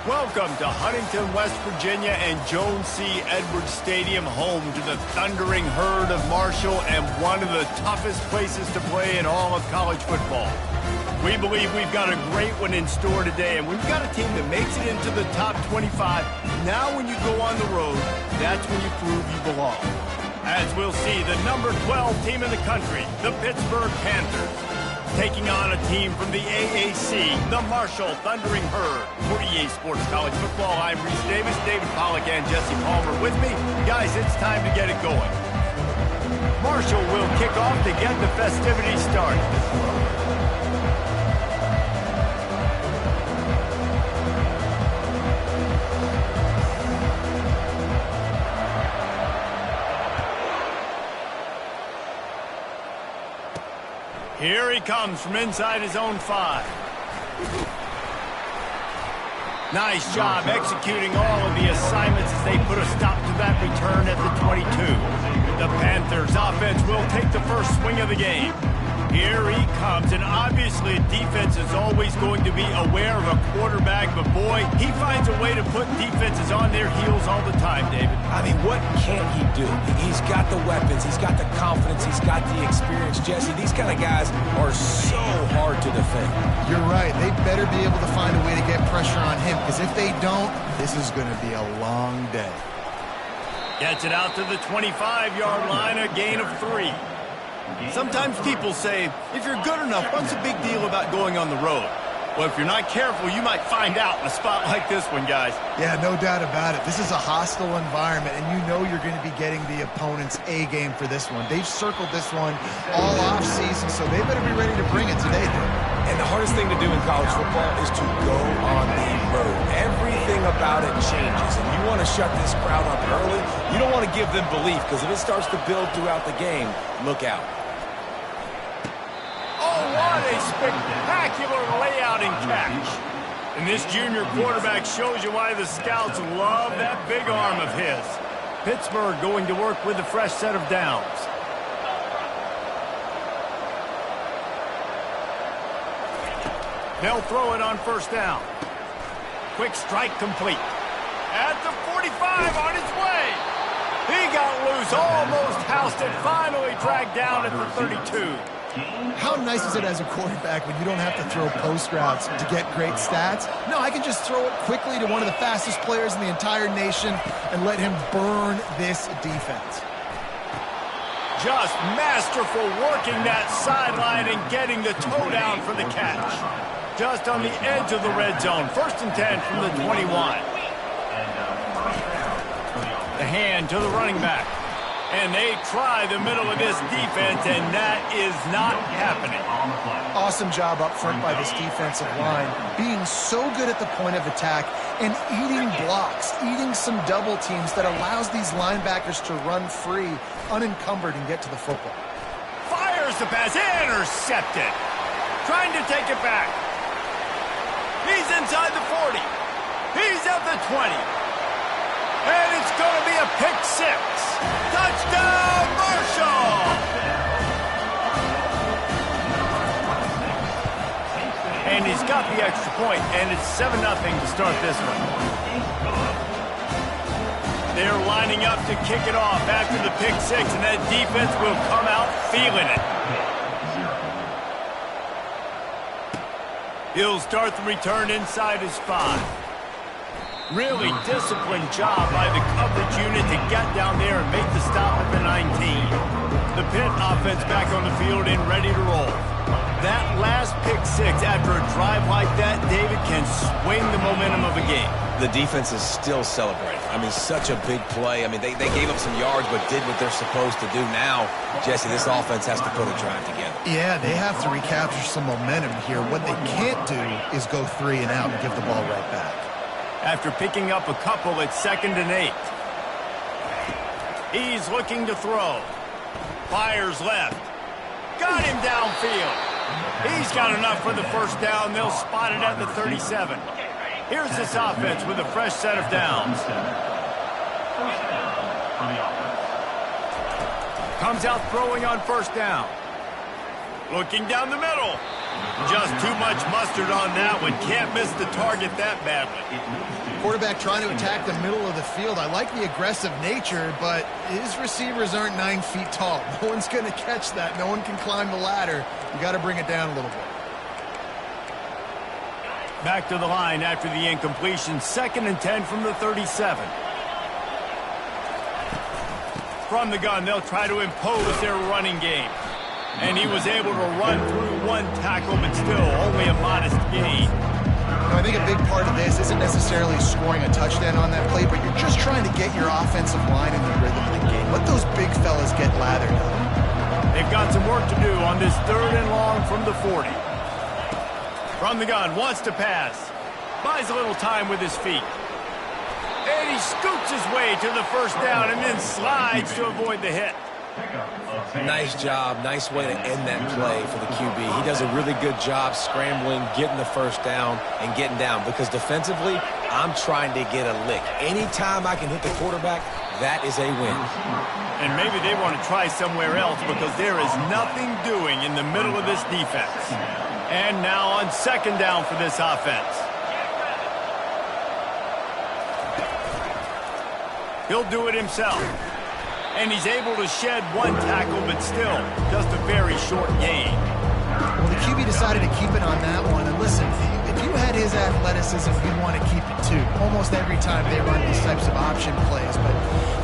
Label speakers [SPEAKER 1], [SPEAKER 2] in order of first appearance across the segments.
[SPEAKER 1] Welcome to Huntington, West Virginia and Jones C. Edwards Stadium, home to the thundering herd of Marshall and one of the toughest places to play in all of college football. We believe we've got a great one in store today, and we've got a team that makes it into the top 25. Now when you go on the road, that's when you prove you belong. As we'll see, the number 12 team in the country, the Pittsburgh Panthers, taking on a team from the AAC, the Marshall Thundering Herd. For EA Sports College Football, I'm Reese Davis, David Pollack, and Jesse Palmer with me. Guys, it's time to get it going. Marshall will kick off to get the festivities started. Here he comes from inside his own 5. Nice job executing all of the assignments as they put a stop to that return at the 22. The Panthers offense will take the first swing of the game. Here he comes, and obviously defense is always going to be aware of a quarterback, but boy, he finds a way to put defenses on their heels all the time, David.
[SPEAKER 2] I mean, what can't he do? He's got the weapons, he's got the confidence, he's got the experience. Jesse, these kind of guys are so hard to defend.
[SPEAKER 3] You're right. They better be able to find a way to get pressure on him, because if they don't, this is going to be a long day.
[SPEAKER 1] Gets it out to the 25-yard line, a gain of 3. Sometimes people say, if you're good enough, what's the big deal about going on the road? Well, if you're not careful, you might find out in a spot like this one, guys.
[SPEAKER 3] Yeah, no doubt about it. This is a hostile environment, and you know you're going to be getting the opponent's A-game for this one. They've circled this one all off-season, so they better be ready to bring it today, dude.
[SPEAKER 2] And the hardest thing to do in college football is to go on the road. Everything about it changes, and you want to shut this crowd up early. You don't want to give them belief, because if it starts to build throughout the game, look out.
[SPEAKER 1] What a spectacular layout and catch. And this junior quarterback shows you why the scouts love that big arm of his. Pittsburgh going to work with a fresh set of downs. They'll throw it on first down. Quick strike complete. At the 45 on his way. He got loose, almost housed it, finally dragged down at the 32.
[SPEAKER 3] How nice is it as a quarterback when you don't have to throw post routes to get great stats? No, I can just throw it quickly to one of the fastest players in the entire nation and let him burn this defense.
[SPEAKER 1] Just masterful working that sideline and getting the toe down for the catch. Just on the edge of the red zone. 1st and 10 from the 21. The hand to the running back. And they try the middle of this defense, and that is not happening.
[SPEAKER 3] Awesome job up front by this defensive line, being so good at the point of attack and eating blocks, eating some double teams that allows these linebackers to run free, unencumbered, and get to the football.
[SPEAKER 1] Fires the pass, intercepted. Trying to take it back. He's inside the 40. He's at the 20. And it's going to be a pick 6. Touchdown, Marshall! And he's got the extra point, and it's 7-0 to start this one. They're lining up to kick it off after the pick 6, and that defense will come out feeling it. He'll start the return inside his 5. Really disciplined job by the coverage unit to get down there and make the stop at the 19. The Pitt offense back on the field and ready to roll. That last pick 6 after a drive like that, David, can swing the momentum of a game.
[SPEAKER 2] The defense is still celebrating. I mean, such a big play. I mean, they gave up some yards but did what they're supposed to do. Now, Jesse, this offense has to put a drive together.
[SPEAKER 3] Yeah, they have to recapture some momentum here. What they can't do is go 3 and out and give the ball right back.
[SPEAKER 1] After picking up a couple at 2nd and 8. He's looking to throw. Fires left. Got him downfield. He's got enough for the first down. They'll spot it at the 37. Here's this offense with a fresh set of downs. Comes out throwing on first down. Looking down the middle. Just too much mustard on that one. Can't miss the target that badly.
[SPEAKER 3] Quarterback trying to attack the middle of the field. I like the aggressive nature, but his receivers aren't 9 feet tall. No one's going to catch that. No one can climb the ladder. You got to bring it down a little bit.
[SPEAKER 1] Back to the line after the incompletion. 2nd and 10 from the 37. From the gun, they'll try to impose their running game. And he was able to run through 1 tackle, but still only a modest gain.
[SPEAKER 3] I think a big part of this isn't necessarily scoring a touchdown on that play, but you're just trying to get your offensive line in the rhythm of the game. Let those big fellas get lathered up.
[SPEAKER 1] They've got some work to do on this 3rd and long from the 40. From the gun, wants to pass. Buys a little time with his feet. And he scoots his way to the 1st down and then slides to avoid the hit.
[SPEAKER 2] Nice job. Nice way to end that play for the QB. He does a really good job scrambling, getting the 1st down, and getting down. Because defensively, I'm trying to get a lick. Anytime I can hit the quarterback, that is a win.
[SPEAKER 1] And maybe they want to try somewhere else because there is nothing doing in the middle of this defense. And now on 2nd down for this offense. He'll do it himself. And he's able to shed 1 tackle, but still just a very short gain.
[SPEAKER 3] Well, the QB decided to keep it on that one. And listen, if you had his athleticism, you'd want to keep it too. Almost every time they run these types of option plays. But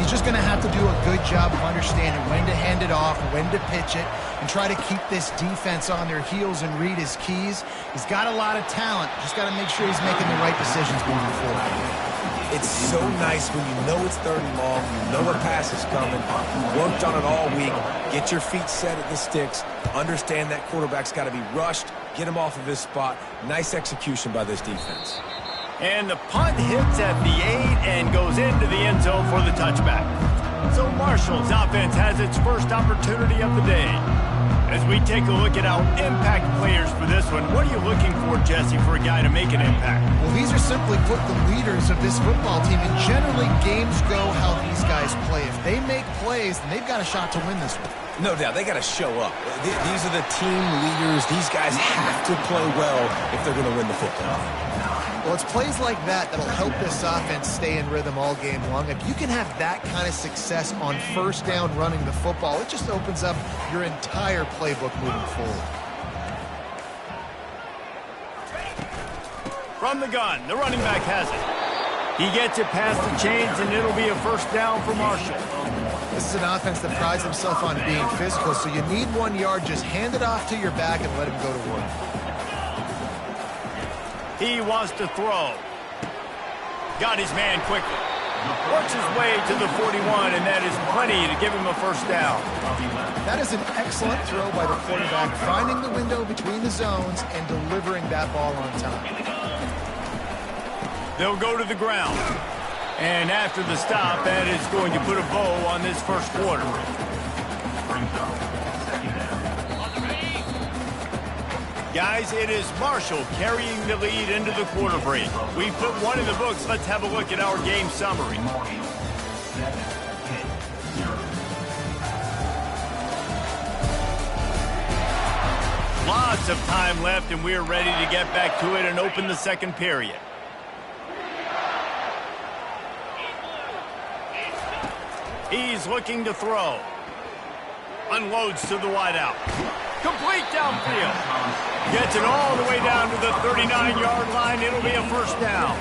[SPEAKER 3] he's just going to have to do a good job of understanding when to hand it off, when to pitch it, and try to keep this defense on their heels and read his keys. He's got a lot of talent. Just got to make sure he's making the right decisions moving forward.
[SPEAKER 2] It's so nice when you know it's 3rd and long, you know a pass is coming, worked on it all week, get your feet set at the sticks, understand that quarterback's got to be rushed, get him off of his spot. Nice execution by this defense.
[SPEAKER 1] And the punt hits at the 8 and goes into the end zone for the touchback. So Marshall's offense has its first opportunity of the day. As we take a look at our impact players for this one, what are you looking for, Jesse, for a guy to make an impact?
[SPEAKER 3] Well, these are simply put the leaders of this football team, and generally games go how these guys play. If they make plays, then they've got a shot to win this one.
[SPEAKER 2] No doubt, they got to show up. These are the team leaders. These guys have to play well if they're going to win the football.
[SPEAKER 3] Well, it's plays like that that'll help this offense stay in rhythm all game long. If you can have that kind of success on 1st down running the football, it just opens up your entire playbook moving forward.
[SPEAKER 1] From the gun, the running back has it. He gets it past the chains, and it'll be a 1st down for Marshall.
[SPEAKER 3] This is an offense that prides himself on being physical, so you need 1 yard. Just hand it off to your back and let him go to work.
[SPEAKER 1] He wants to throw. Got his man quickly. Works his way to the 41, and that is plenty to give him a 1st down.
[SPEAKER 3] That is an excellent throw by the quarterback, finding the window between the zones and delivering that ball on time.
[SPEAKER 1] They'll go to the ground. And after the stop, that is going to put a bow on this 1st quarter. Guys, it is Marshall carrying the lead into the quarter break. We put 1 in the books. Let's have a look at our game summary. Lots of time left, and we're ready to get back to it and open the 2nd period. He's looking to throw. Unloads to the wideout. Complete downfield. Gets it all the way down to the 39-yard line. It'll be a 1st down.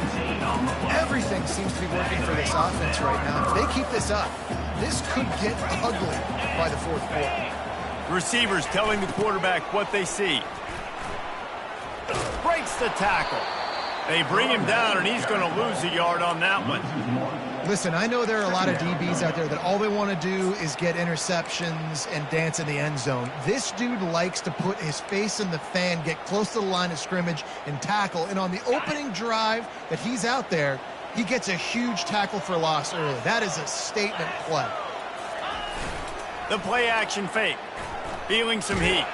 [SPEAKER 3] Everything seems to be working for this offense right now. If they keep this up, this could get ugly by the 4th quarter.
[SPEAKER 1] Receivers telling the quarterback what they see. Breaks the tackle. They bring him down, and he's going to lose a yard on that one.
[SPEAKER 3] Listen, I know there are a lot of DBs out there that all they want to do is get interceptions and dance in the end zone. This dude likes to put his face in the fan, get close to the line of scrimmage, and tackle. And on the opening drive that he's out there, he gets a huge tackle for loss early. That is a statement play.
[SPEAKER 1] The play-action fake. Feeling some heat.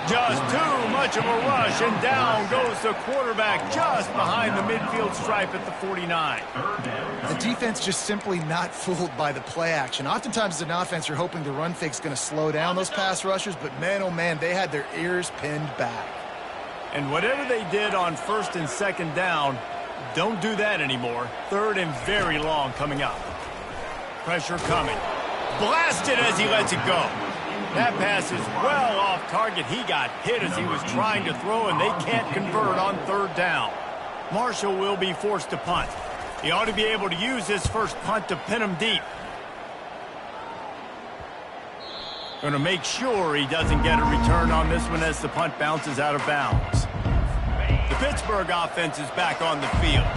[SPEAKER 1] Just too much of a rush, and down goes the quarterback just behind the midfield stripe at the 49.
[SPEAKER 3] The defense just simply not fooled by the play action. Oftentimes as an offense, you're hoping the run fake's going to slow down those pass rushers, but man, oh man, they had their ears pinned back.
[SPEAKER 1] And whatever they did on first and second down, don't do that anymore. Third and very long coming up. Pressure coming. Blasted as he lets it go. That pass is well off target. He got hit as he was trying to throw, and they can't convert on third down. Marshall will be forced to punt. He ought to be able to use this first punt to pin him deep. Going to make sure he doesn't get a return on this one as the punt bounces out of bounds. The Pittsburgh offense is back on the field.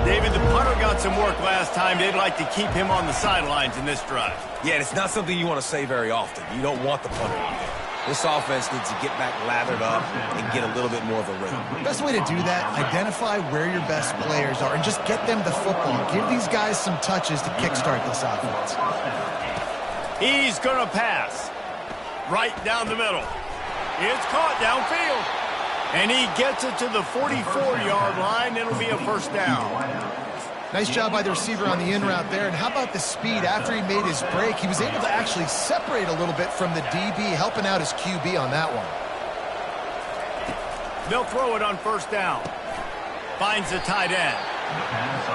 [SPEAKER 1] David, the punter got some work last time. They'd like to keep him on the sidelines in this drive.
[SPEAKER 2] Yeah, it's not something you want to say very often. You don't want the punter to do. This offense needs to get back lathered up and get a little bit more of a rhythm.
[SPEAKER 3] Best way to do that, identify where your best players are and just get them the football. Give these guys some touches to kickstart this offense.
[SPEAKER 1] He's going to pass. Right down the middle. It's caught downfield. And he gets it to the 44-yard line. It'll be a first down.
[SPEAKER 3] Nice job by the receiver on the in route there. And how about the speed? After he made his break, he was able to actually separate a little bit from the DB, helping out his QB on that one.
[SPEAKER 1] They'll throw it on first down. Finds the tight end.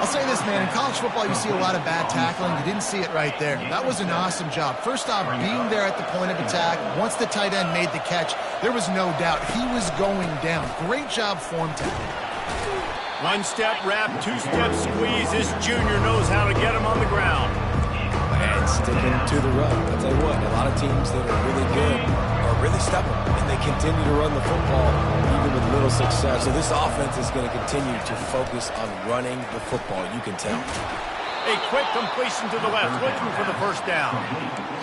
[SPEAKER 3] I'll say this, man. In college football, you see a lot of bad tackling. You didn't see it right there. That was an awesome job. First off, being there at the point of attack. Once the tight end made the catch, there was no doubt he was going down. Great job form tackling.
[SPEAKER 1] One step wrap, two step squeeze. This junior knows how to get him on the ground.
[SPEAKER 2] And sticking to the run. I'll tell you what, a lot of teams that are really good are really stubborn, and they continue to run the football even with little success. So this offense is going to continue to focus on running the football, you can tell.
[SPEAKER 1] A quick completion to the left, looking for the first down.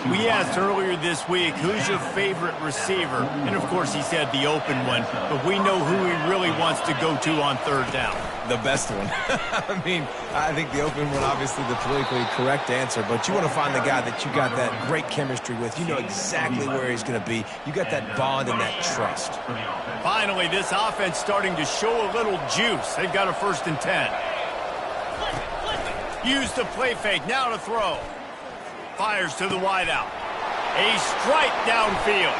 [SPEAKER 1] We asked earlier this week, who's your favorite receiver? And, of course, he said the open one, but we know who he really wants to go to on third down.
[SPEAKER 2] The best one. I mean, I think the open one, obviously the politically correct answer, but you want to find the guy that you got that great chemistry with. You know exactly where he's going to be. You got that bond and that trust.
[SPEAKER 1] Finally, this offense starting to show a little juice. They've got a 1st and 10. Use the play fake, now to throw. Fires to the wideout. A strike downfield.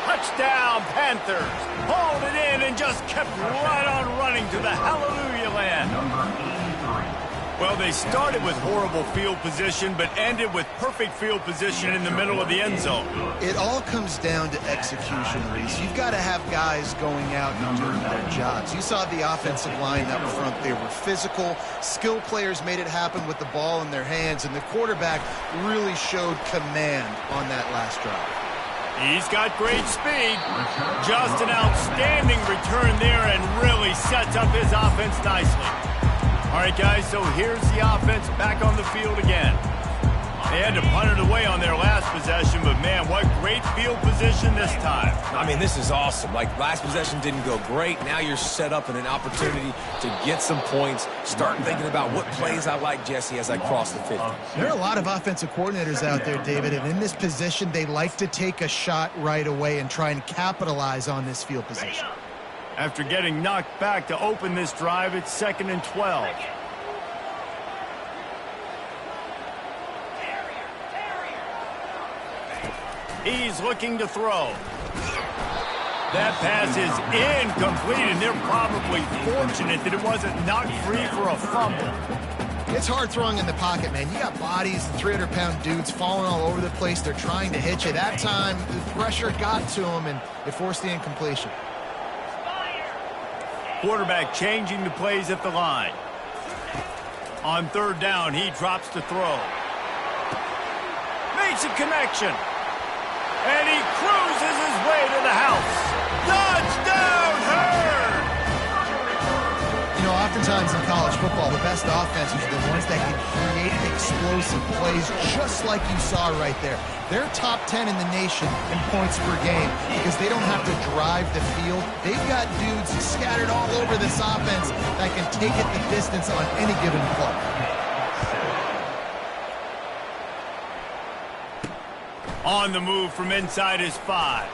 [SPEAKER 1] Touchdown, Panthers. Hauled it in and just kept right on running to the hallelujah land. Well, they started with horrible field position, but ended with perfect field position in the middle of the end zone.
[SPEAKER 3] It all comes down to execution, Reese. You've got to have guys going out and doing their jobs. You saw the offensive line up front. They were physical. Skill players made it happen with the ball in their hands, and the quarterback really showed command on that last drive.
[SPEAKER 1] He's got great speed. Just an outstanding return there and really sets up his offense nicely. All right, guys, so here's the offense back on the field again. They had to punt it away on their last possession, but, man, what great field position this time.
[SPEAKER 2] I mean, this is awesome. Like, last possession didn't go great. Now you're set up in an opportunity to get some points. Start thinking about what plays I like, Jesse, as I cross the 50.
[SPEAKER 3] There are a lot of offensive coordinators out there, David, and in this position, they like to take a shot right away and try and capitalize on this field position.
[SPEAKER 1] After getting knocked back to open this drive, it's 2nd and 12. He's looking to throw. That pass is incomplete, and they're probably fortunate that it wasn't knocked free for a fumble.
[SPEAKER 3] It's hard throwing in the pocket, man. You got bodies, 300-pound dudes falling all over the place. They're trying to hit you. That time, the pressure got to them, and it forced the incompletion.
[SPEAKER 1] Quarterback changing the plays at the line. On third down, he drops to throw. Makes a connection. And he cruises his way to the house. Touchdown, Herd!
[SPEAKER 3] You know, oftentimes in college football, the best offenses are the ones that can create explosive plays just like you saw right there. They're top 10 in the nation in points per game because they don't have to drive the field. They've got dudes scattered all over this offense that can take it the distance on any given play.
[SPEAKER 1] On the move from inside his 5.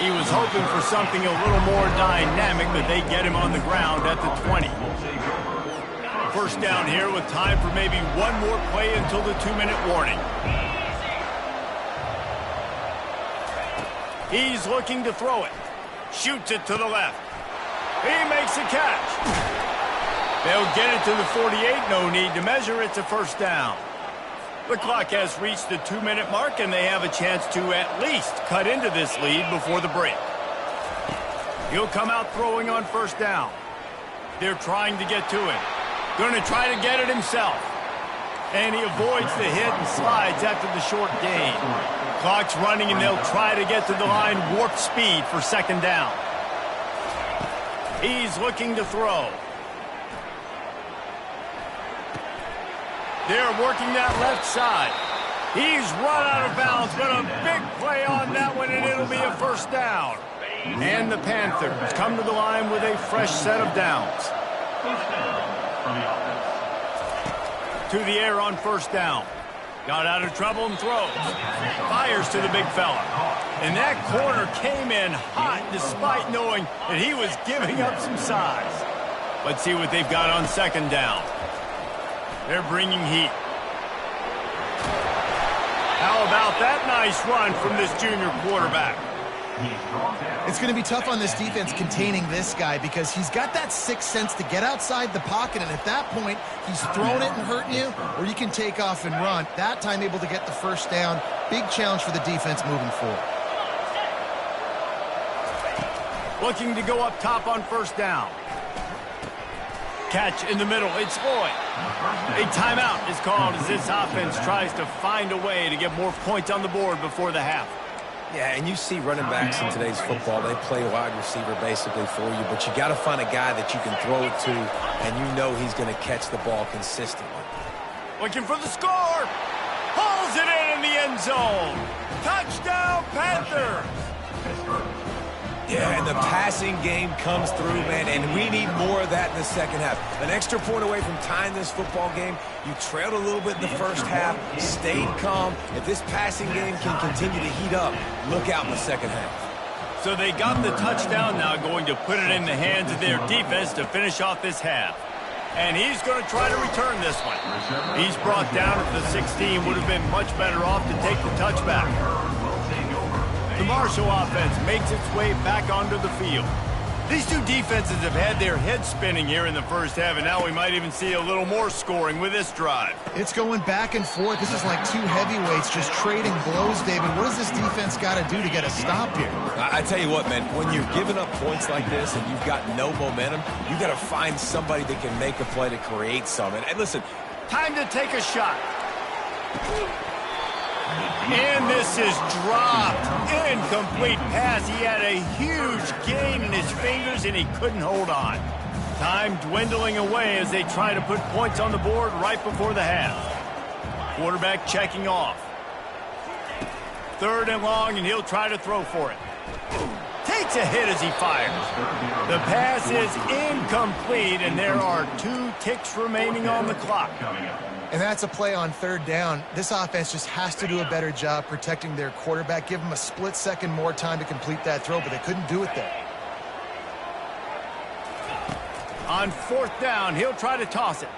[SPEAKER 1] He was hoping for something a little more dynamic, but they get him on the ground at the 20. First down here with time for maybe one more play until the 2-minute warning. He's looking to throw it. Shoots it to the left. He makes a catch. They'll get it to the 48. No need to measure. It's a first down. The clock has reached the 2-minute mark, and they have a chance to at least cut into this lead before the break. He'll come out throwing on first down. They're trying to get to it. Going to try to get it himself. And he avoids the hit and slides after the short gain. Clock's running, and they'll try to get to the line warp speed for second down. He's looking to throw. They're working that left side. He's run out of bounds, but a big play on that one, and it'll be a first down. And the Panthers come to the line with a fresh set of downs. To the air on first down. Got out of trouble and throws. Fires to the big fella. And that corner came in hot despite knowing that he was giving up some size. Let's see what they've got on second down. They're bringing heat. How about that nice run from this junior quarterback?
[SPEAKER 3] It's going to be tough on this defense containing this guy because he's got that sixth sense to get outside the pocket, and at that point, he's throwing it and hurting you, or you can take off and run. That time able to get the first down. Big challenge for the defense moving forward.
[SPEAKER 1] Looking to go up top on first down. Catch in the middle. It's Floyd. A timeout is called as this offense tries to find a way to get more points on the board before the half.
[SPEAKER 2] Yeah, and you see running backs in today's football, they play wide receiver basically for you, but you got to find a guy that you can throw it to, and you know he's going to catch the ball consistently.
[SPEAKER 1] Looking for the score. Pulls it in the end zone. Touchdown, Panthers.
[SPEAKER 2] Yeah, and the passing game comes through, man, and we need more of that in the second half. An extra point away from tying this football game. You trailed a little bit in the first half, stayed calm. If this passing game can continue to heat up, look out in the second half.
[SPEAKER 1] So they got the touchdown now, going to put it in the hands of their defense to finish off this half. And he's going to try to return this one. He's brought down at the 16. Would have been much better off to take the touchback. The Marshall offense makes its way back onto the field. These two defenses have had their heads spinning here in the first half, and now we might even see a little more scoring with this drive.
[SPEAKER 3] It's going back and forth. This is like two heavyweights just trading blows, David. What does this defense got to do to get a stop here?
[SPEAKER 2] I tell you what, man, when you're giving up points like this and you've got no momentum, you got to find somebody that can make a play to create something. And listen,
[SPEAKER 1] time to take a shot. And this is dropped. Incomplete pass. He had a huge gain in his fingers, and he couldn't hold on. Time dwindling away as they try to put points on the board right before the half. Quarterback checking off. Third and long, and he'll try to throw for it. Takes a hit as he fires. The pass is incomplete, and there are 2 ticks remaining on the clock.
[SPEAKER 3] And that's a play on third down. This offense just has to do a better job protecting their quarterback. Give him a split second more time to complete that throw, but they couldn't do it there.
[SPEAKER 1] On fourth down, he'll try to toss it.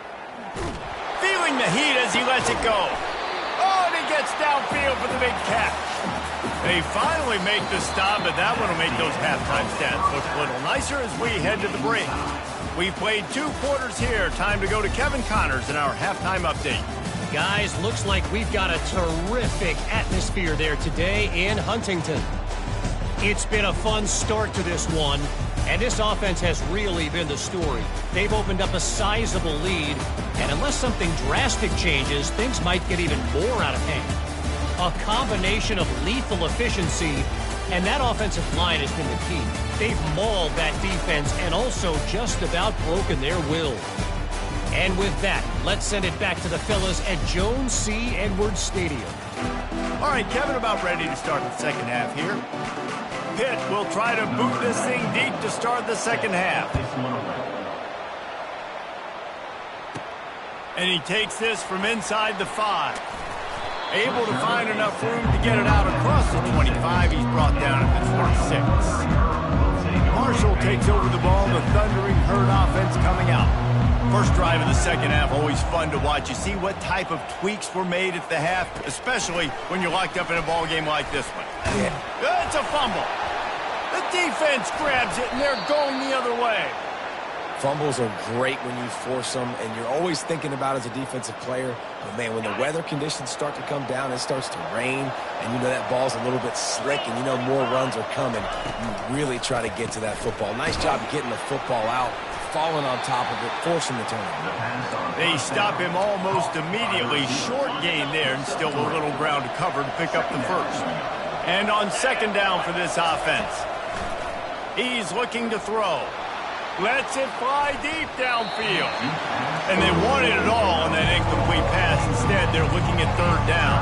[SPEAKER 1] Feeling the heat as he lets it go. Oh, and he gets downfield for the big catch. They finally make the stop, but that one will make those halftime stats look a little nicer as we head to the break. We played 2 quarters here. Time to go to Kevin Connors in our halftime update.
[SPEAKER 4] Guys, looks like we've got a terrific atmosphere there today in Huntington. It's been a fun start to this one, and this offense has really been the story. They've opened up a sizable lead, and unless something drastic changes, things might get even more out of hand. A combination of lethal efficiency, and that offensive line has been the key. They've mauled that defense and also just about broken their will. And with that, let's send it back to the fellas at Jones C. Edwards Stadium.
[SPEAKER 1] All right, Kevin, about ready to start the second half here. Pitt will try to boot this thing deep to start the second half. And he takes this from inside the 5. Able to find enough room to get it out across the 25. He's brought down at the 26. Marshall takes over the ball. The Thundering Herd offense coming out. First drive of the second half, always fun to watch. You see what type of tweaks were made at the half, especially when you're locked up in a ball game like this one.
[SPEAKER 2] Yeah.
[SPEAKER 1] It's a fumble. The defense grabs it, and they're going the other way.
[SPEAKER 2] Fumbles are great when you force them, and you're always thinking about it as a defensive player. But, man, when the weather conditions start to come down, it starts to rain, and you know that ball's a little bit slick, and you know more runs are coming. You really try to get to that football. Nice job getting the football out, falling on top of it, forcing the turnover.
[SPEAKER 1] They stop him almost immediately. Short gain there, and still a little ground to cover to pick up the first. And on second down for this offense, he's looking to throw. Lets it fly deep downfield. And they wanted it all on that incomplete pass. Instead, they're looking at third down.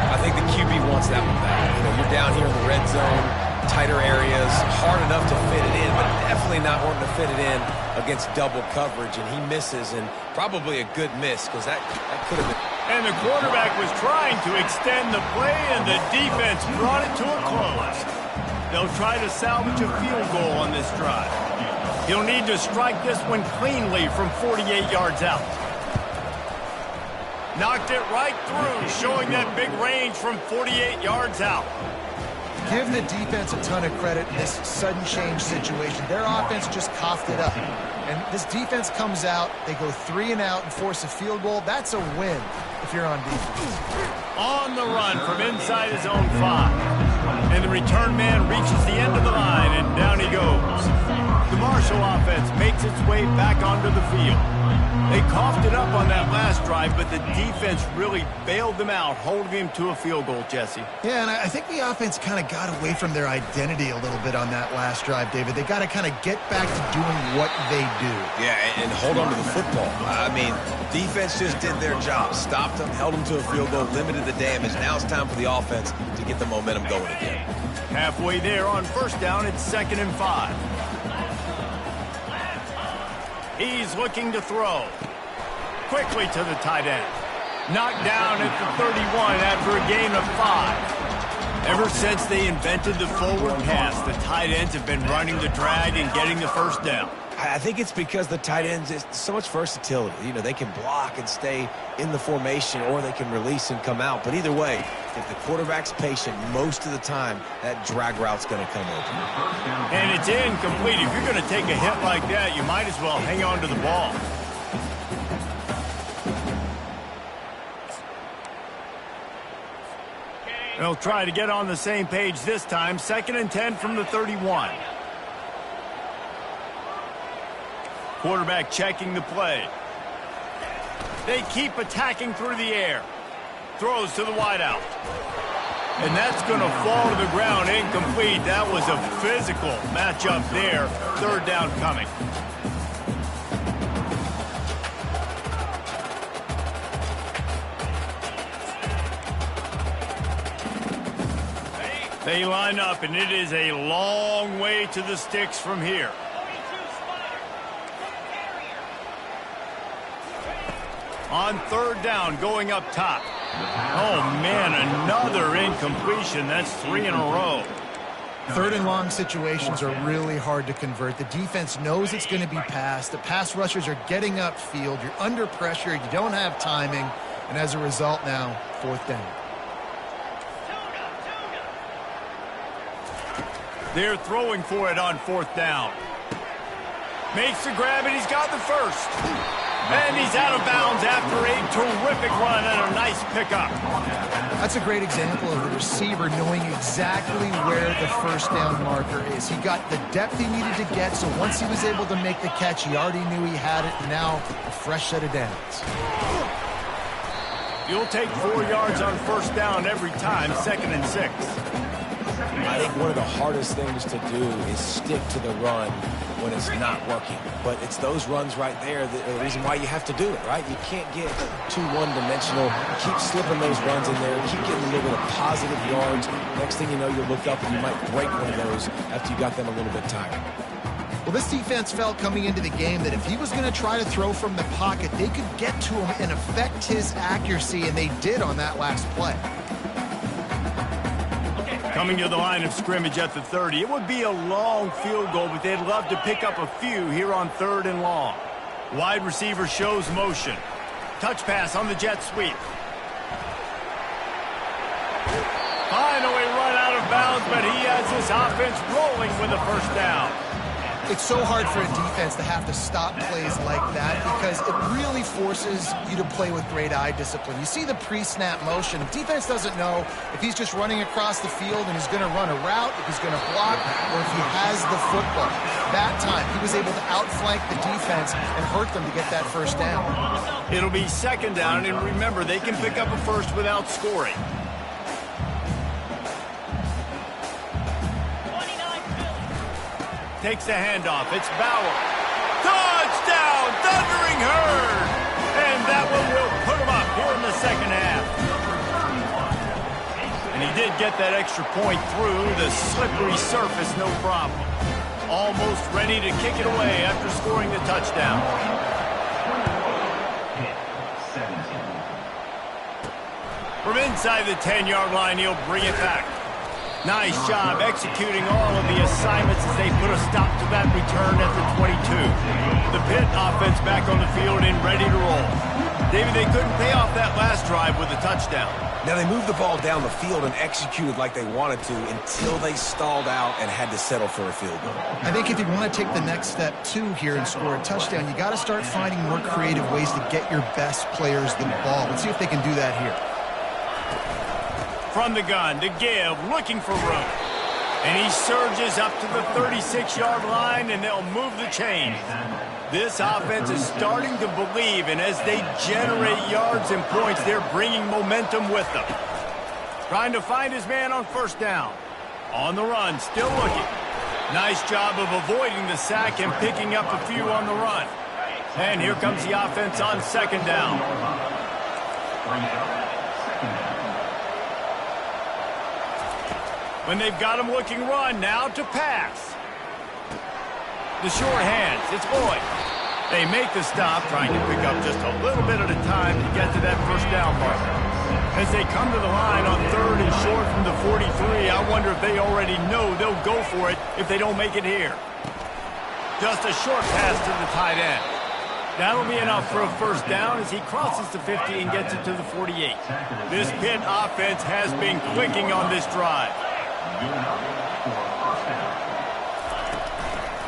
[SPEAKER 2] I think the QB wants that one back. You know, you're down here in the red zone, tighter areas, hard enough to fit it in, but definitely not wanting to fit it in against double coverage. And he misses, and probably a good miss, because that could have been.
[SPEAKER 1] And the quarterback was trying to extend the play, and the defense brought it to a close. They'll try to salvage a field goal on this drive. He'll need to strike this one cleanly from 48 yards out. Knocked it right through, showing that big range from 48 yards out.
[SPEAKER 3] Give the defense a ton of credit in this sudden change situation. Their offense just coughed it up. And this defense comes out, they go 3 and out and force a field goal. That's a win if you're on defense.
[SPEAKER 1] On the run from inside his own 5. And the return man reaches the end of the line, and down he goes. The Marshall offense makes its way back onto the field. They coughed it up on that last drive, but the defense really bailed them out, holding him to a field goal, Jesse.
[SPEAKER 3] Yeah, and I think the offense kind of got away from their identity a little bit on that last drive, David. They got to kind of get back to doing what they do.
[SPEAKER 2] Yeah, and hold on to the football. I mean, defense just did their job. Stopped them, held them to a field goal, limited the damage. Now it's time for the offense to get the momentum going again.
[SPEAKER 1] Halfway there on first down, it's 2nd and 5. He's looking to throw. Quickly to the tight end. Knocked down at the 31 after a gain of 5. Ever since they invented the forward pass, the tight ends have been running the drag and getting the first down.
[SPEAKER 2] I think it's because the tight ends, it's so much versatility. You know, they can block and stay in the formation, or they can release and come out. But either way, if the quarterback's patient most of the time, that drag route's going to come open.
[SPEAKER 1] And it's incomplete. If you're going to take a hit like that, you might as well hang on to the ball. They'll try to get on the same page this time. 2nd and 10 from the 31. Quarterback checking the play. They keep attacking through the air. Throws to the wideout. And that's going to fall to the ground incomplete. That was a physical matchup there. Third down coming. They line up, and it is a long way to the sticks from here. On third down, going up top. Oh, man, another incompletion. That's 3 in a row.
[SPEAKER 3] Third and long situations are really hard to convert. The defense knows it's going to be passed. The pass rushers are getting upfield. You're under pressure. You don't have timing. And as a result now, 4th down.
[SPEAKER 1] They're throwing for it on 4th down. Makes the grab, and he's got the first. And he's out of bounds after a terrific run and a nice pickup.
[SPEAKER 3] That's a great example of the receiver knowing exactly where the first down marker is. He got the depth he needed to get, so once he was able to make the catch, he already knew he had it, and now a fresh set of downs.
[SPEAKER 1] You'll take 4 yards on first down every time, 2nd and 6.
[SPEAKER 2] I think one of the hardest things to do is stick to the run when it's not working. But it's those runs right there that are the reason why you have to do it, right? You can't get too one-dimensional. Keep slipping those runs in there. Keep getting a little bit of positive yards. Next thing you know, you look up and you might break one of those after you got them a little bit tired.
[SPEAKER 3] Well, this defense felt coming into the game that if he was going to try to throw from the pocket, they could get to him and affect his accuracy, and they did on that last play.
[SPEAKER 1] Coming to the line of scrimmage at the 30. It would be a long field goal, but they'd love to pick up a few here on 3rd and long. Wide receiver shows motion. Touch pass on the jet sweep. Finally run out of bounds downs, but he has this offense rolling with a first down.
[SPEAKER 3] It's so hard for a defense to have to stop plays like that because it really forces you to play with great eye discipline. You see the pre-snap motion. The defense doesn't know if he's just running across the field and he's going to run a route, if he's going to block, or if he has the football. That time, he was able to outflank the defense and hurt them to get that first down.
[SPEAKER 1] It'll be second down, and remember, they can pick up a first without scoring. Takes the handoff. It's Bauer. Touchdown, Thundering Herd! And that one will put him up here in the second half. And he did get that extra point through the slippery surface, no problem. Almost ready to kick it away after scoring the touchdown. From inside the 10-yard line, he'll bring it back. Nice job executing all of the assignments as they put a stop to that return at the 22. The Pitt offense back on the field and ready to roll. David, they couldn't pay off that last drive with a touchdown.
[SPEAKER 2] Now, they moved the ball down the field and executed like they wanted to until they stalled out and had to settle for a field goal.
[SPEAKER 3] I think if you want to take the next step, too, here and score a touchdown, you got to start finding more creative ways to get your best players the ball. Let's see if they can do that here.
[SPEAKER 1] From the gun to give, looking for room. And he surges up to the 36-yard line, and they'll move the chains. This offense is starting to believe, and as they generate yards and points, they're bringing momentum with them. Trying to find his man on first down. On the run, still looking. Nice job of avoiding the sack and picking up a few on the run. And here comes the offense on second down. When they've got him looking run, now to pass. The short hands, it's Boyd. They make the stop, trying to pick up just a little bit at a time to get to that first down mark. As they come to the line on third and short from the 43, I wonder if they already know they'll go for it if they don't make it here. Just a short pass to the tight end. That'll be enough for a first down as he crosses the 50 and gets it to the 48. This Pitt offense has been clicking on this drive.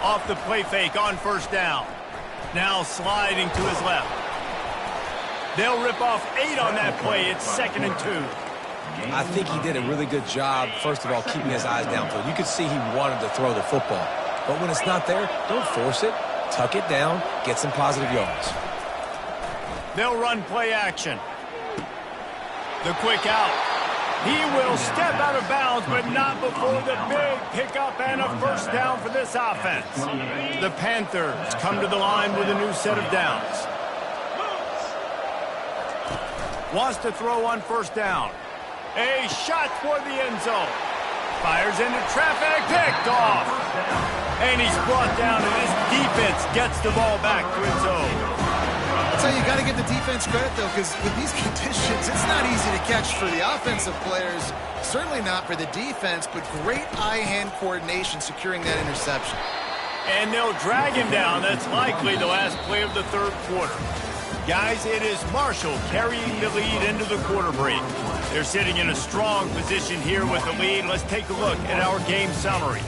[SPEAKER 1] Off the play fake on first down. Now sliding to his left. They'll rip off 8 on that play. It's 2nd and 2.
[SPEAKER 2] I think he did a really good job, first of all, keeping his eyes downfield. You could see he wanted to throw the football. But when it's not there, don't force it. Tuck it down. Get some positive yards.
[SPEAKER 1] They'll run play action. The quick out. He will step out of bounds, but not before the big pickup and a first down for this offense. The Panthers come to the line with a new set of downs. Wants to throw on first down. A shot for the end zone. Fires into traffic, picked off. And he's brought down, and his defense gets the ball back to its own.
[SPEAKER 3] So you got to give the defense credit, though, because with these conditions, it's not easy to catch for the offensive players. Certainly not for the defense, but great eye-hand coordination securing that interception.
[SPEAKER 1] And they'll drag him down. That's likely the last play of the third quarter. Guys, it is Marshall carrying the lead into the quarter break. They're sitting in a strong position here with the lead. Let's take a look at our game summary.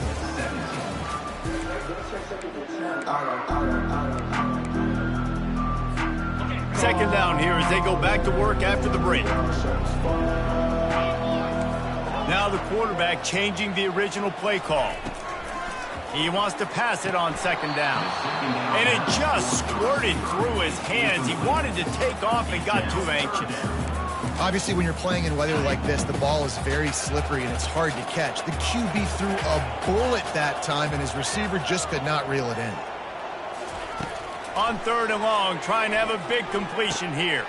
[SPEAKER 1] Second down here as they go back to work after the break. Now the quarterback changing the original play call. He wants to pass it on second down. And it just squirted through his hands. He wanted to take off and got too anxious.
[SPEAKER 3] Obviously, when you're playing in weather like this, the ball is very slippery and it's hard to catch. The QB threw a bullet that time, and his receiver just could not reel it in.
[SPEAKER 1] On third and long, trying to have a big completion here.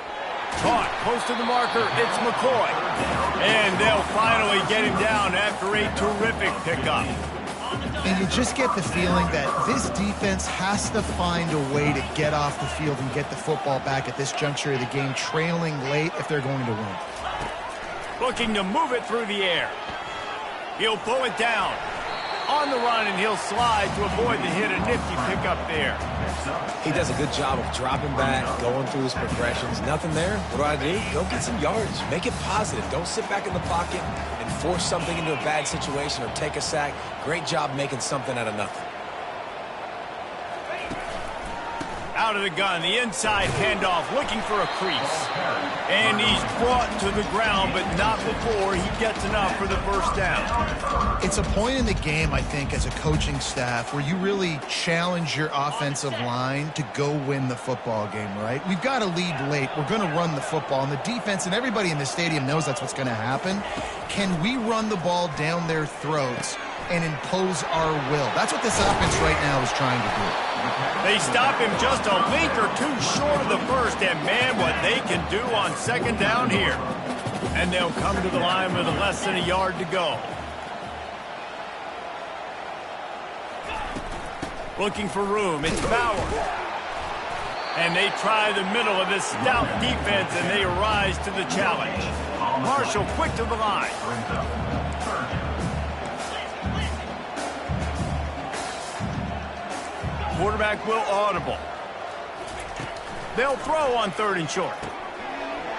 [SPEAKER 1] Caught close to the marker, it's McCoy. And they'll finally get him down after a terrific pickup.
[SPEAKER 3] And you just get the feeling that this defense has to find a way to get off the field and get the football back at this juncture of the game, trailing late if they're going to win.
[SPEAKER 1] Looking to move it through the air. He'll pull it down. On the run, and he'll slide to avoid the hit. A nifty pickup there.
[SPEAKER 2] He does a good job of dropping back, going through his progressions. Nothing there. What do? Go get some yards. Make it positive. Don't sit back in the pocket and force something into a bad situation or take a sack. Great job making something out of nothing.
[SPEAKER 1] Out of the gun, the inside handoff, looking for a crease. And he's brought to the ground, but not before he gets enough for the first down.
[SPEAKER 3] It's a point in the game, I think, as a coaching staff, where you really challenge your offensive line to go win the football game, right? We've got to lead late. We're going to run the football. And the defense and everybody in the stadium knows that's what's going to happen. Can we run the ball down their throats and impose our will? That's what this offense right now is trying to do.
[SPEAKER 1] They stop him just a link or two short of the first, and man, what they can do on second down here. And they'll come to the line with less than a yard to go. Looking for room, it's Bauer. And they try the middle of this stout defense, and they rise to the challenge. Marshall quick to the line. Quarterback will audible. They'll throw on 3rd and short.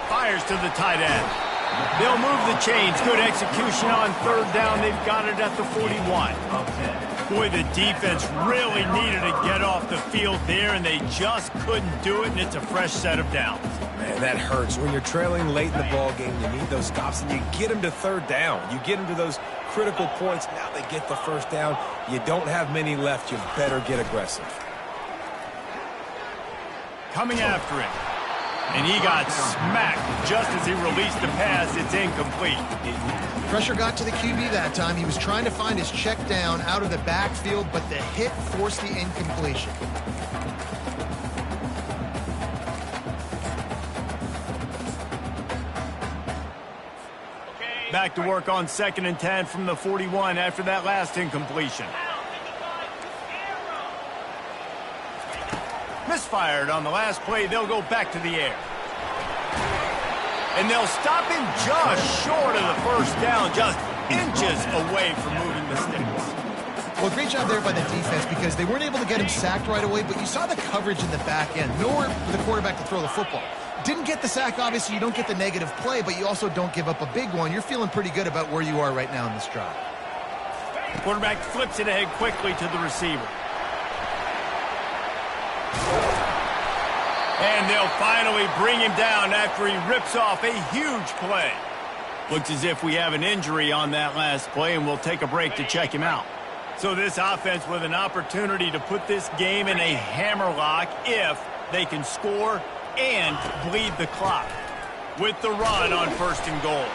[SPEAKER 1] Fires to the tight end. They'll move the chains. Good execution on 3rd down. They've got it at the 41. Boy, the defense really needed to get off the field there, and they just couldn't do it, and it's a fresh set of downs.
[SPEAKER 2] Man, that hurts. When you're trailing late in the ball game, you need those stops, and you get them to 3rd down. You get them to those critical points. Now they get the first down. You don't have many left. You better get aggressive.
[SPEAKER 1] Coming after him. And he got smacked just as he released the pass. It's incomplete.
[SPEAKER 3] Pressure got to the QB that time. He was trying to find his check down out of the backfield, but the hit forced the incompletion.
[SPEAKER 1] Back to work on 2nd and 10 from the 41 after that last incompletion. Misfired on the last play. They'll go back to the air. And they'll stop him just short of the first down, just inches away from moving the sticks.
[SPEAKER 3] Well, great job there by the defense because they weren't able to get him sacked right away, but you saw the coverage in the back end. Nowhere for the quarterback to throw the football. Didn't get the sack, obviously. You don't get the negative play, but you also don't give up a big one. You're feeling pretty good about where you are right now in this drive.
[SPEAKER 1] Quarterback flips it ahead quickly to the receiver. And they'll finally bring him down after he rips off a huge play. Looks as if we have an injury on that last play, and we'll take a break to check him out. So this offense with an opportunity to put this game in a hammerlock if they can score and bleed the clock. With the run on 1st and goal.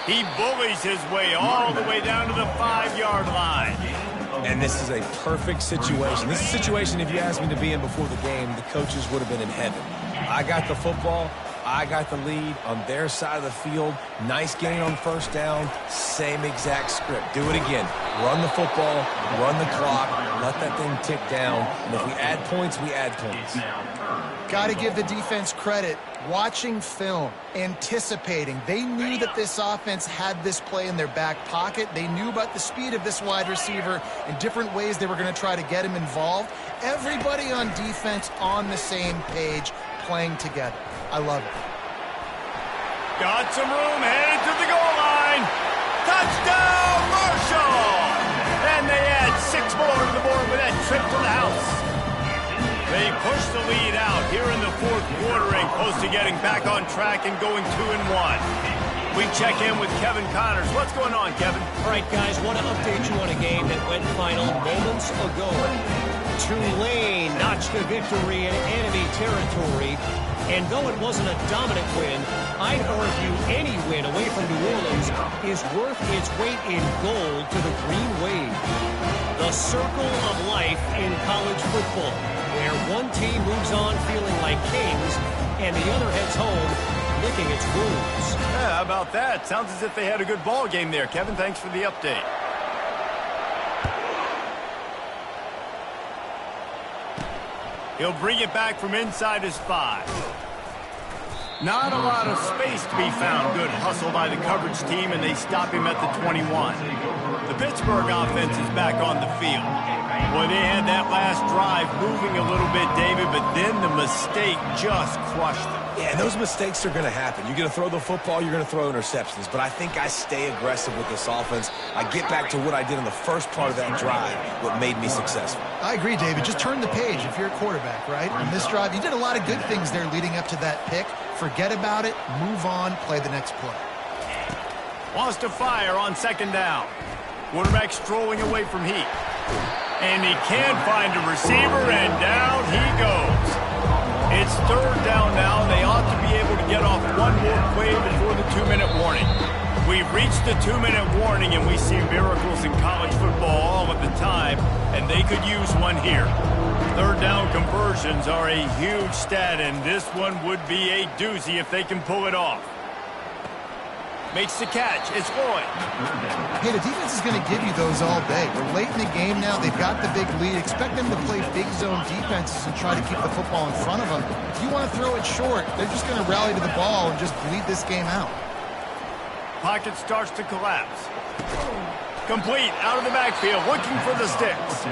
[SPEAKER 1] He bullies his way all the way down to the 5-yard line.
[SPEAKER 2] And this is a perfect situation. This is a situation, if you asked me to be in before the game, the coaches would have been in heaven. I got the football. I got the lead on their side of the field. Nice gain on 1st down. Same exact script. Do it again. Run the football, run the clock, let that thing tick down. And if we add points, we add points.
[SPEAKER 3] Got to give the defense credit. Watching film, anticipating. They knew that this offense had this play in their back pocket. They knew about the speed of this wide receiver and different ways they were going to try to get him involved. Everybody on defense on the same page, playing together. I love it.
[SPEAKER 1] Got some room, headed to the goal line. Touchdown, Marshall! And they add 6 more to the board with that trip to the house. They push the lead out here in the 4th quarter and close to getting back on track and going 2-1. We check in with Kevin Connors. What's going on, Kevin?
[SPEAKER 4] All right, guys, want to update you on a game that went final moments ago. Tulane notched a victory in enemy territory. And though it wasn't a dominant win, I'd argue any win away from New Orleans is worth its weight in gold to the Green Wave. The circle of life in college football, where one team moves on feeling like kings and the other heads home licking its wounds.
[SPEAKER 1] Yeah, how about that? Sounds as if they had a good ball game there. Kevin, thanks for the update. He'll bring it back from inside his 5. Not a lot of space to be found. Good hustle by the coverage team, and they stop him at the 21. The Pittsburgh offense is back on the field. Boy, they had that last drive moving a little bit, David, but then the mistake just crushed them.
[SPEAKER 2] Yeah, and those mistakes are going to happen. You're going to throw the football, you're going to throw interceptions. But I think I stay aggressive with this offense. I get back to what I did in the first part of that drive, what made me successful.
[SPEAKER 3] I agree, David. Just turn the page if you're a quarterback, right? On this drive, you did a lot of good things there leading up to that pick. Forget about it, move on, play the next play.
[SPEAKER 1] Wants to fire on second down. Quarterback strolling away from heat. And he can't find a receiver, and down he goes. It's third down now, and they ought to be able to get off one more play before the 2-minute warning. We've reached the 2-minute warning, and we see miracles in college football all of the time, and they could use one here. Third down conversions are a huge stat, and this one would be a doozy if they can pull it off. Makes the catch. It's Lloyd.
[SPEAKER 3] Hey, the defense is going to give you those all day. We're late in the game now. They've got the big lead. Expect them to play big zone defenses and try to keep the football in front of them. If you want to throw it short, they're just going to rally to the ball and just bleed this game out.
[SPEAKER 1] Pocket starts to collapse. Complete out of the backfield, looking for the sticks.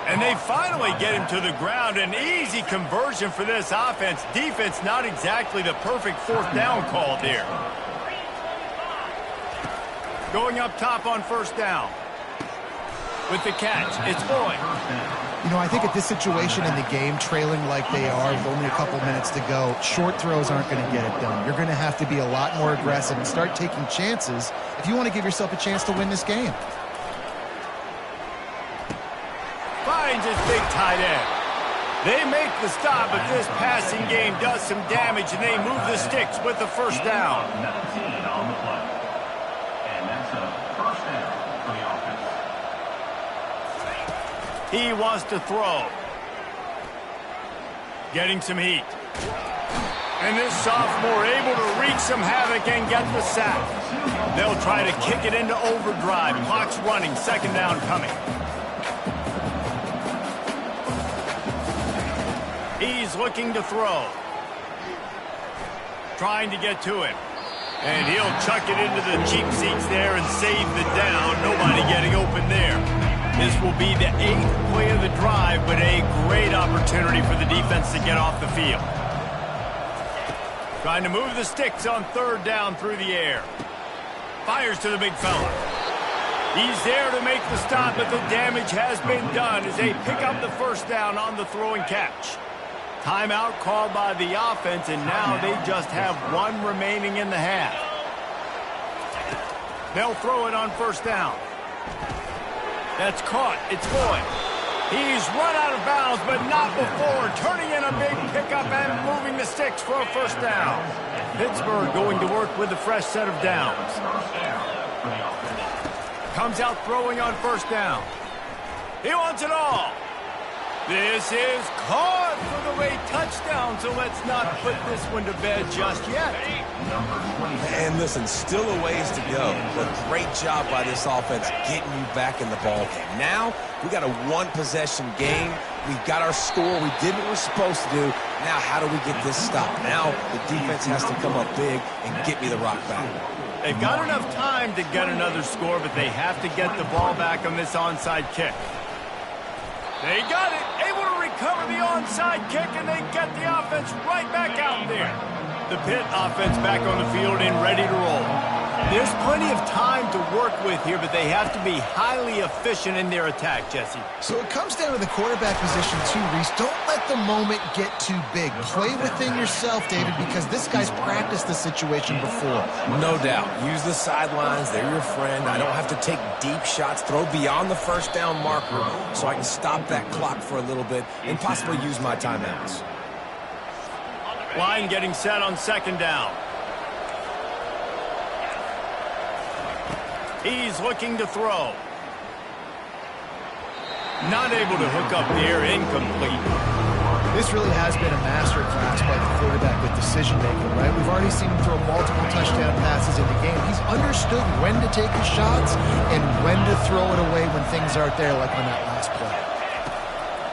[SPEAKER 1] And they finally get him to the ground. An easy conversion for this offense. Defense not exactly the perfect fourth down call there. Going up top on first down. With the catch, it's Lloyd.
[SPEAKER 3] You know, I think at this situation in the game, trailing like they are with only a couple minutes to go, short throws aren't going to get it done. You're going to have to be a lot more aggressive and start taking chances if you want to give yourself a chance to win this game.
[SPEAKER 1] Finds his big tight end. They make the stop, but this passing game does some damage, and they move the sticks with the first down. He wants to throw. Getting some heat. And this sophomore able to wreak some havoc and get the sack. They'll try to kick it into overdrive. Clock's running. Second down coming. He's looking to throw. Trying to get to him. And he'll chuck it into the cheap seats there and save the down. Nobody getting open there. This will be the 8th play of the drive, but a great opportunity for the defense to get off the field. Trying to move the sticks on third down through the air. Fires to the big fella. He's there to make the stop, but the damage has been done as they pick up the first down on the throw and catch. Timeout called by the offense, and now they just have one remaining in the half. They'll throw it on first down. That's caught. It's Lloyd. He's run out of bounds, but not before. Turning in a big pickup and moving the sticks for a first down. Pittsburgh going to work with a fresh set of downs. Comes out throwing on first down. He wants it all. This is caught for the late touchdown, so let's not put this one to bed just yet.
[SPEAKER 2] And listen, still a ways to go, but great job by this offense getting you back in the ballgame. Now, we got a one-possession game. We got our score. We did what we're supposed to do. Now, how do we get this stopped? Now, the defense has to come up big and get me the rock back.
[SPEAKER 1] They've got enough time to get another score, but they have to get the ball back on this onside kick. They got it, able to recover the onside kick, and they get the offense right back out there. The Pitt offense back on the field and ready to roll. There's plenty of time to work with here, but they have to be highly efficient in their attack, Jesse.
[SPEAKER 3] So it comes down to the quarterback position too, Reese. Don't let the moment get too big. Play within yourself, David, because this guy's practiced the situation before.
[SPEAKER 2] No doubt. Use the sidelines. They're your friend. I don't have to take deep shots, throw beyond the first down marker so I can stop that clock for a little bit and possibly use my timeouts.
[SPEAKER 1] Line getting set on second down. He's looking to throw. Not able to hook up there, incomplete.
[SPEAKER 3] This really has been a masterclass by the quarterback with decision-making, right? We've already seen him throw multiple touchdown passes in the game. He's understood when to take his shots and when to throw it away when things aren't there, like on that last play.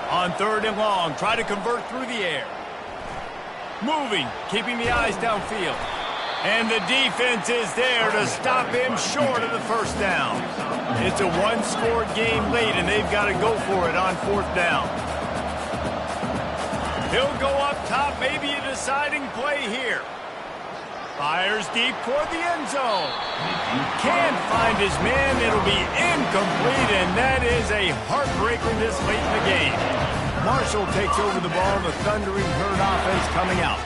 [SPEAKER 1] On third and long, try to convert through the air. moving, keeping the eyes downfield. And the defense is there to stop him short of the first down. It's a one-score game late, and they've got to go for it on fourth down. He'll go up top, maybe a deciding play here. Fires deep toward the end zone. Can't find his man. It'll be incomplete, and that is a heartbreaker this late in the game. Marshall takes over the ball. The Thundering Herd offense coming out.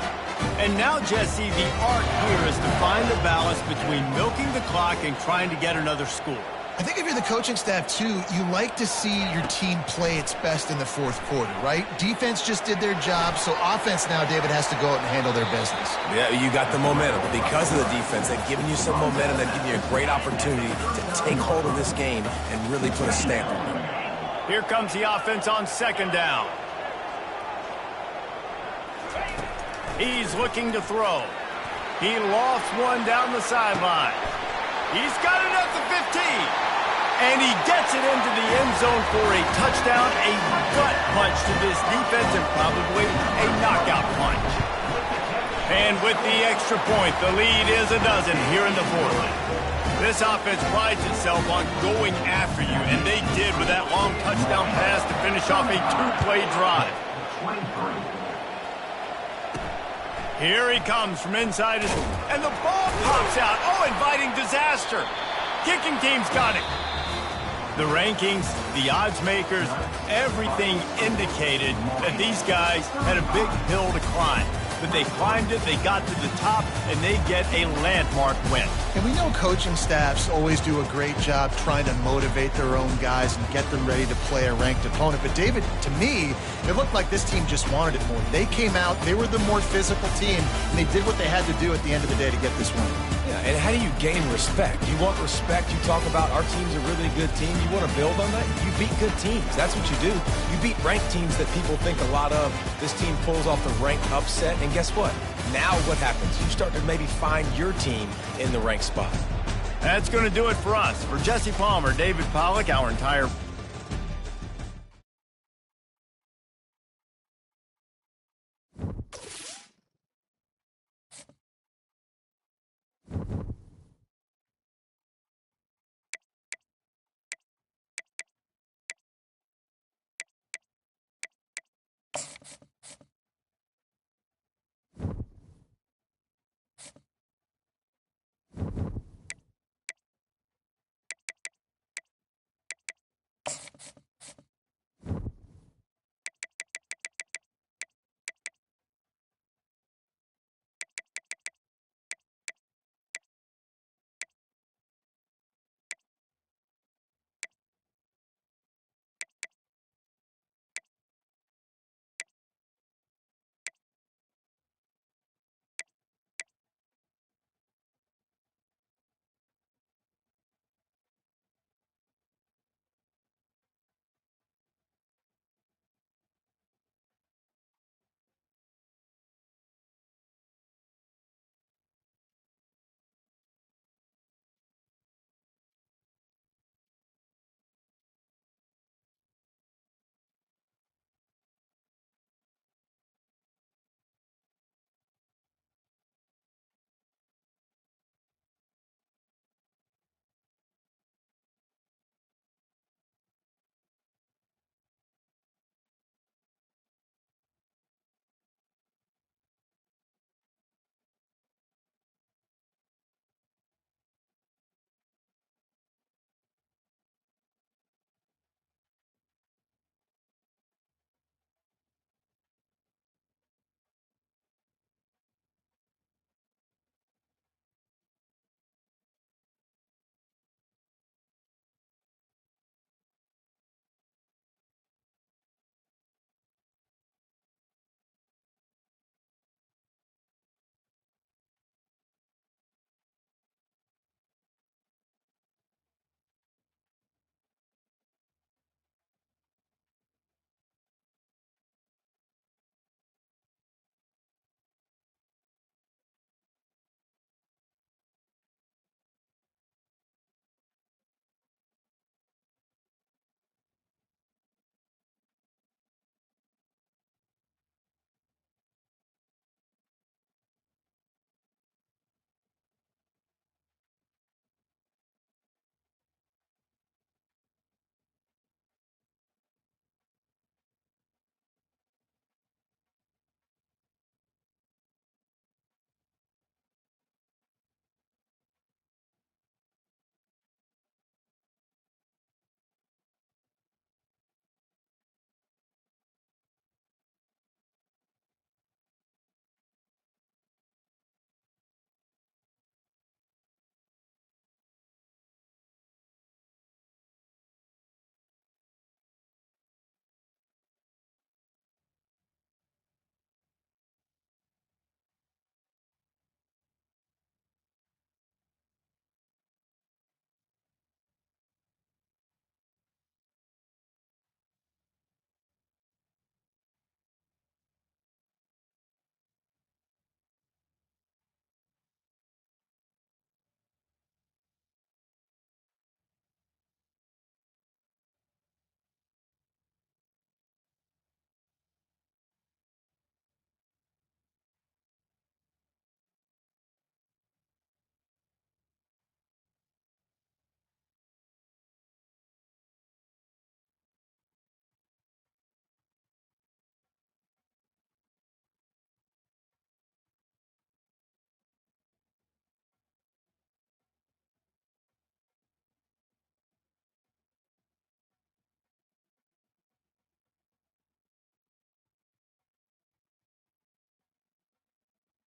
[SPEAKER 1] And now, Jesse, the art here is to find the balance between milking the clock and trying to get another score.
[SPEAKER 3] I think if you're the coaching staff, too, you like to see your team play its best in the fourth quarter, right? Defense just did their job, so offense now, David, has to go out and handle their business.
[SPEAKER 2] Yeah, you got the momentum. Because of the defense, they've given you some momentum. They've given you a great opportunity to take hold of this game and really put a stamp on it.
[SPEAKER 1] Here comes the offense on second down. He's looking to throw. He lofts one down the sideline. He's got it at the 15. And he gets it into the end zone for a touchdown, a gut punch to this defense, and probably a knockout punch. And with the extra point, the lead is a dozen here in the fourth. This offense prides itself on going after you, and they did with that long touchdown pass to finish off a two-play drive. Here he comes from inside his... And the ball pops out. Oh, inviting disaster. Kicking team's got it. The rankings, the odds makers, everything indicated that these guys had a big hill to climb. But they climbed it, they got to the top, and they get a landmark win.
[SPEAKER 3] And we know coaching staffs always do a great job trying to motivate their own guys and get them ready to play a ranked opponent. But, David, to me, it looked like this team just wanted it more. They came out, they were the more physical team, and they did what they had to do at the end of the day to get this win.
[SPEAKER 2] Yeah, and how do you gain respect? You want respect. You talk about our team's a really good team. You want to build on that? You beat good teams. That's what you do. You beat ranked teams that people think a lot of. This team pulls off the ranked upset, and guess what? Now what happens? You start to maybe find your team in the ranked spot.
[SPEAKER 1] That's going to do it for us. For Jesse Palmer, David Pollack, our entire